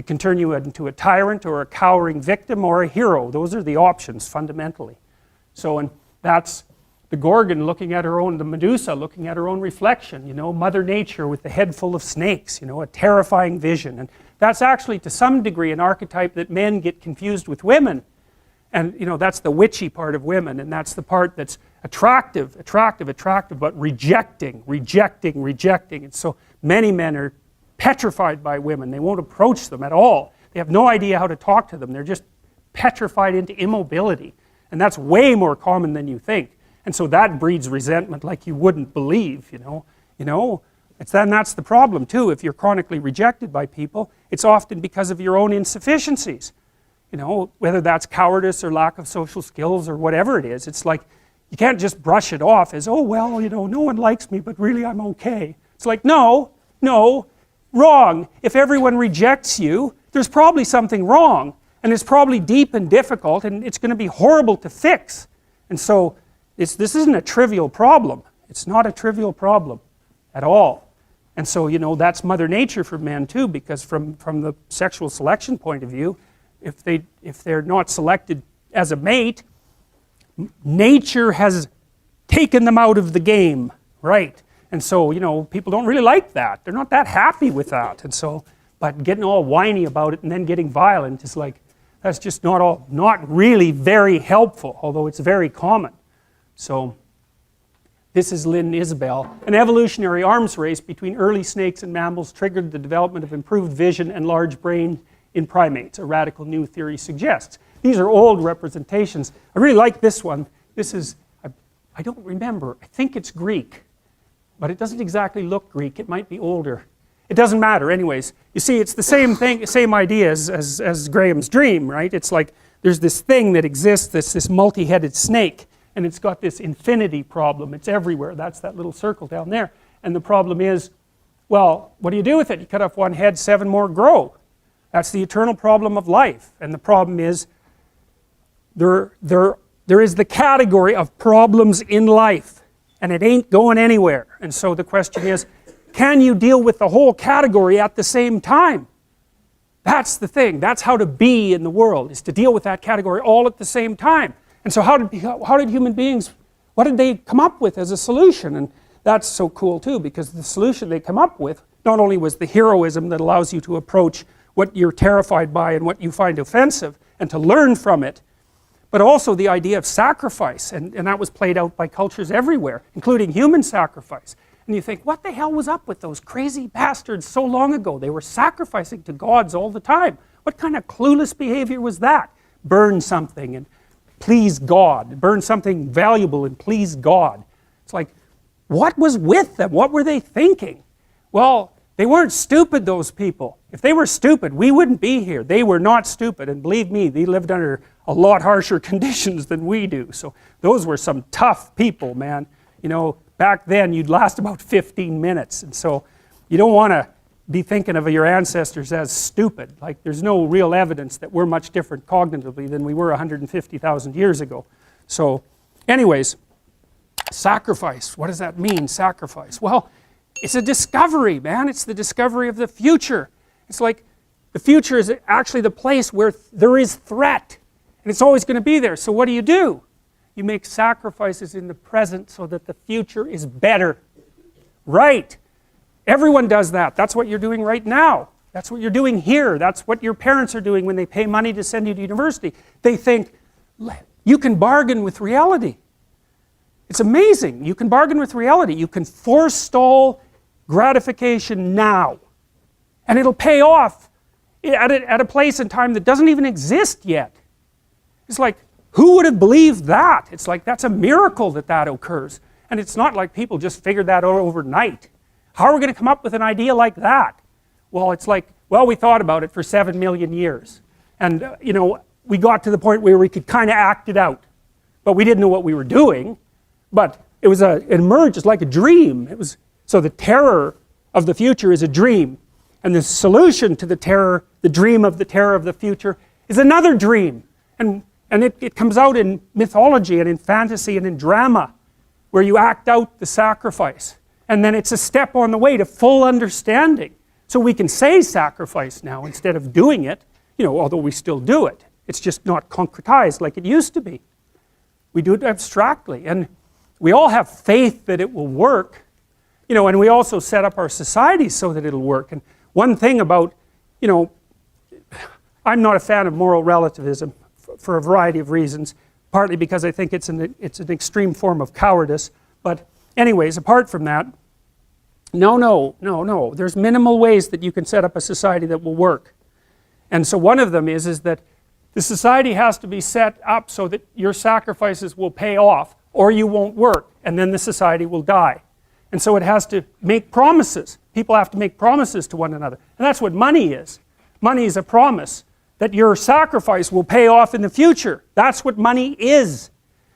can turn you into a tyrant or a cowering victim or a hero. Those are the options fundamentally. So, and that's the Gorgon looking at her own, the Medusa looking at her own reflection, you know, Mother Nature with the head full of snakes, you know, a terrifying vision. And that's actually to some degree an archetype that men get confused with women. And you know, that's the witchy part of women, and that's the part that's attractive, but rejecting. And so many men are petrified by women. They won't approach them at all. They have no idea how to talk to them. They're just petrified into immobility. And that's way more common than you think. And so that breeds resentment like you wouldn't believe, you know. Then that's the problem too. If you're chronically rejected by people, it's often because of your own insufficiencies. You know, whether that's cowardice or lack of social skills or whatever it is. It's like, you can't just brush it off as, oh well, you know, no one likes me, but really I'm okay. It's like, no, wrong. If everyone rejects you, there's probably something wrong. And it's probably deep and difficult, and it's going to be horrible to fix. And so, this isn't a trivial problem. It's not a trivial problem at all. And so, you know, that's Mother Nature for men too, because from the sexual selection point of view, if they're not selected as a mate, nature has taken them out of the game, right? And so, you know, people don't really like that. They're not that happy with that. And so, but getting all whiny about it and then getting violent is like, that's just not really very helpful, although it's very common. So, this is Lynn Isabel. An evolutionary arms race between early snakes and mammals triggered the development of improved vision and large brain in primates, a radical new theory suggests. These are old representations. I really like this one. This is, I don't remember, I think it's Greek, but it doesn't exactly look Greek. It might be older. It doesn't matter anyways. You see, it's the same thing, same idea as Graham's dream, right? It's like there's this thing that exists, this multi-headed snake, and it's got this infinity problem. It's everywhere. That's that little circle down there. And the problem is, well, what do you do with it? You cut off one head, 7 more grow. That's the eternal problem of life. And the problem is, there is the category of problems in life, and it ain't going anywhere. And so the question is, can you deal with the whole category at the same time? That's the thing. That's how to be in the world, is to deal with that category all at the same time. And so how did human beings, what did they come up with as a solution? And that's so cool too, because the solution they come up with not only was the heroism that allows you to approach what you're terrified by and what you find offensive and to learn from it, but also the idea of sacrifice, and that was played out by cultures everywhere, including human sacrifice. And you think, what the hell was up with those crazy bastards so long ago? They were sacrificing to gods all the time. What kind of clueless behavior was that? Burn something and please God. Burn something valuable and please God. It's like, what was with them? What were they thinking? Well, they weren't stupid, those people. If they were stupid, we wouldn't be here. They were not stupid, and believe me, they lived under a lot harsher conditions than we do. So those were some tough people, man. You know, back then you'd last about 15 minutes, and so you don't want to be thinking of your ancestors as stupid. Like, there's no real evidence that we're much different cognitively than we were 150,000 years ago. So anyways, sacrifice. What does that mean, sacrifice? Well, it's a discovery, man. It's the discovery of the future. It's like the future is actually the place where there is threat, and it's always going to be there. So what do? You make sacrifices in the present so that the future is better. Right. Everyone does that. That's what you're doing right now. That's what you're doing here. That's what your parents are doing when they pay money to send you to university. They think, you can bargain with reality. It's amazing. You can bargain with reality. You can forestall gratification now, and it'll pay off at a place and time that doesn't even exist yet. It's like, who would have believed that? It's like, that's a miracle that occurs. And it's not like people just figured that out overnight. How are we going to come up with an idea like that? Well, it's like, well, we thought about it for 7 million years. And, you know, we got to the point where we could kind of act it out. But we didn't know what we were doing. But it emerged as like a dream. So the terror of the future is a dream. And the solution to the terror, the dream of the terror of the future, is another dream. And it comes out in mythology and in fantasy and in drama, where you act out the sacrifice. And then it's a step on the way to full understanding. So we can say sacrifice now instead of doing it, you know, although we still do it. It's just not concretized like it used to be. We do it abstractly, and we all have faith that it will work, you know, and we also set up our societies so that it'll work. And one thing about, you know, I'm not a fan of moral relativism for a variety of reasons, partly because I think it's an extreme form of cowardice, but anyways, apart from that, no, there's minimal ways that you can set up a society that will work. And so one of them is that the society has to be set up so that your sacrifices will pay off or you won't work, and then the society will die. And so it has to make promises. People have to make promises to one another. And that's what money is. Money is a promise that your sacrifice will pay off in the future. That's what money is.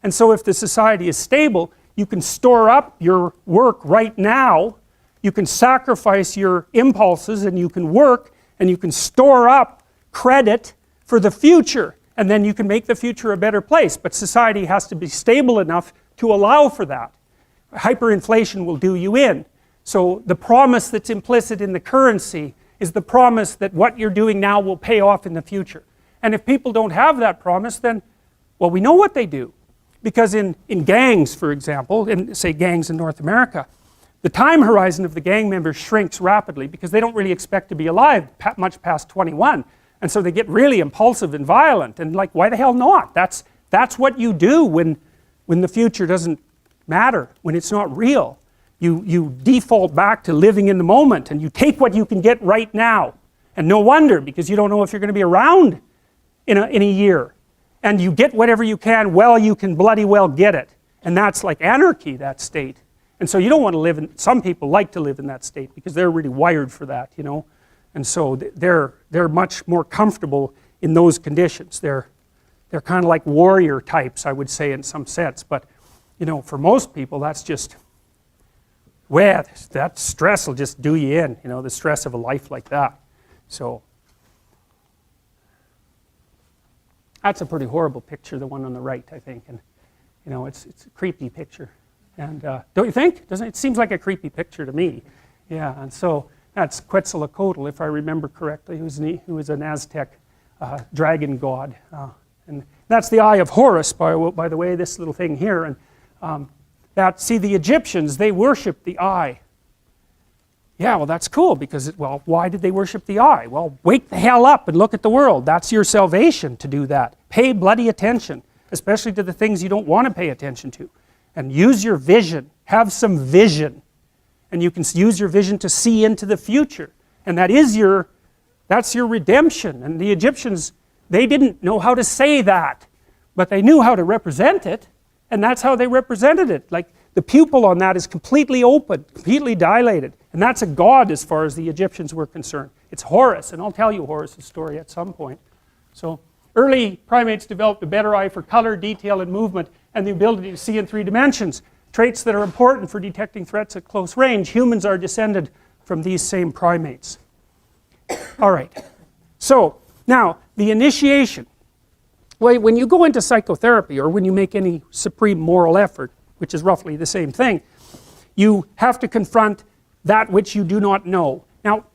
And so if the society is stable, you can store up your work right now, you can sacrifice your impulses, and you can work, and you can store up credit for the future, and then you can make the future a better place. But society has to be stable enough to allow for that. Hyperinflation will do you in. So the promise that's implicit in the currency is the promise that what you're doing now will pay off in the future. And if people don't have that promise, then, well, we know what they do. Because in gangs, for example, in say gangs in North America, the time horizon of the gang members shrinks rapidly because they don't really expect to be alive much past 21. And so they get really impulsive and violent, and like, why the hell not? That's what you do when the future doesn't matter, when it's not real. You default back to living in the moment, and you take what you can get right now. And no wonder, because you don't know if you're going to be around in a year. And you get whatever you can while you can bloody well get it. And that's like anarchy, that state. And so you don't want to live in, some people like to live in that state because they're really wired for that, you know. And so they're much more comfortable in those conditions. They're kind of like warrior types, I would say, in some sense. But, you know, for most people, that's just, well, that stress will just do you in, you know, the stress of a life like that. So that's a pretty horrible picture, the one on the right, I think. And, you know, it's a creepy picture. And don't you think? Doesn't it seems like a creepy picture to me? Yeah, and so that's Quetzalcoatl, if I remember correctly, who was an Aztec dragon god. And that's the Eye of Horus, by the way, this little thing here. And see, the Egyptians, they worshiped the eye. Yeah, well, that's cool because, well, why did they worship the eye? Well, wake the hell up and look at the world. That's your salvation to do that. Pay bloody attention, especially to the things you don't want to pay attention to. And use your vision. Have some vision. And you can use your vision to see into the future. And that's your redemption. And the Egyptians, they didn't know how to say that, but they knew how to represent it. And that's how they represented it. Like, the pupil on that is completely open, completely dilated. And that's a god as far as the Egyptians were concerned. It's Horus, and I'll tell you Horus' story at some point. So, early primates developed a better eye for color, detail, and movement, and the ability to see in 3 dimensions. Traits that are important for detecting threats at close range. Humans are descended from these same primates. All right. So, now, the initiation. Well, when you go into psychotherapy, or when you make any supreme moral effort, which is roughly the same thing, you have to confront that which you do not know. Now,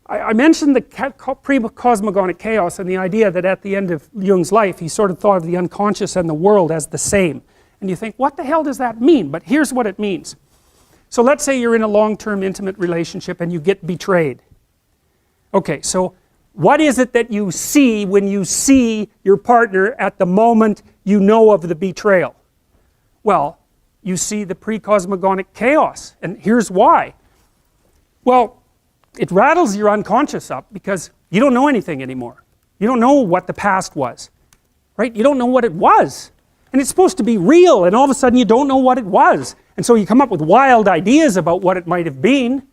I mentioned the pre-cosmogonic chaos and the idea that at the end of Jung's life, he sort of thought of the unconscious and the world as the same. And you think, what the hell does that mean? But here's what it means. So let's say you're in a long-term intimate relationship and you get betrayed. Okay, so what is it that you see when you see your partner at the moment you know of the betrayal? Well, you see the pre-cosmogonic chaos. And here's why. Well, it rattles your unconscious up because you don't know anything anymore. You don't know what the past was, right? You don't know what it was. And it's supposed to be real, and all of a sudden you don't know what it was. And so you come up with wild ideas about what it might have been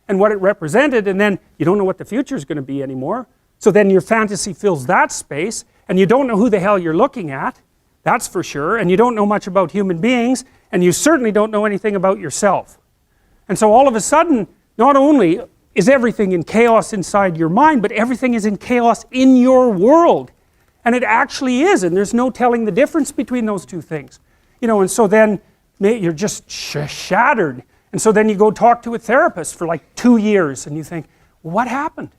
and what it represented, and then you don't know what the future is going to be anymore. So then your fantasy fills that space, and you don't know who the hell you're looking at, that's for sure, and you don't know much about human beings, and you certainly don't know anything about yourself. And so all of a sudden, not only is everything in chaos inside your mind, but everything is in chaos in your world. And it actually is, and there's no telling the difference between those two things. You know, and so then you're just shattered. And so then you go talk to a therapist for like 2 years, and you think, what happened?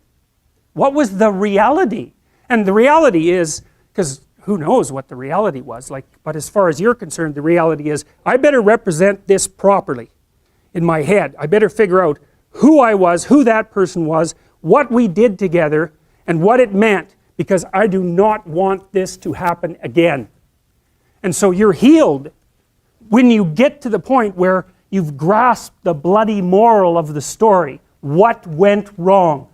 What was the reality? And the reality is, because who knows what the reality was, like, but as far as you're concerned, the reality is, I better represent this properly in my head. I better figure out who I was, who that person was, what we did together, and what it meant, because I do not want this to happen again. And so you're healed when you get to the point where you've grasped the bloody moral of the story. What went wrong?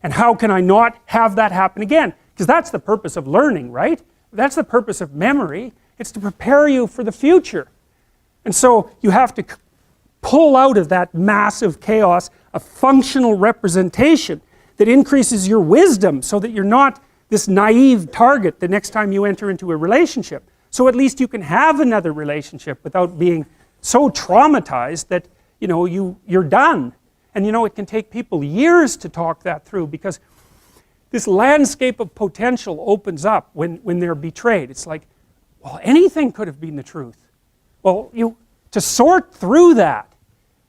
And how can I not have that happen again? Because that's the purpose of learning, right? That's the purpose of memory. It's to prepare you for the future. And so you have to pull out of that massive chaos a functional representation that increases your wisdom so that you're not this naive target the next time you enter into a relationship. So at least you can have another relationship without being so traumatized that, you know, you're done. And you know, it can take people years to talk that through, because this landscape of potential opens up when they're betrayed. It's like, well, anything could have been the truth. Well, to sort through that,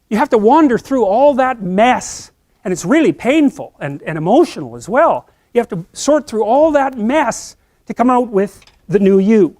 you have to wander through all that mess, and it's really painful and emotional as well. You have to sort through all that mess to come out with the new you.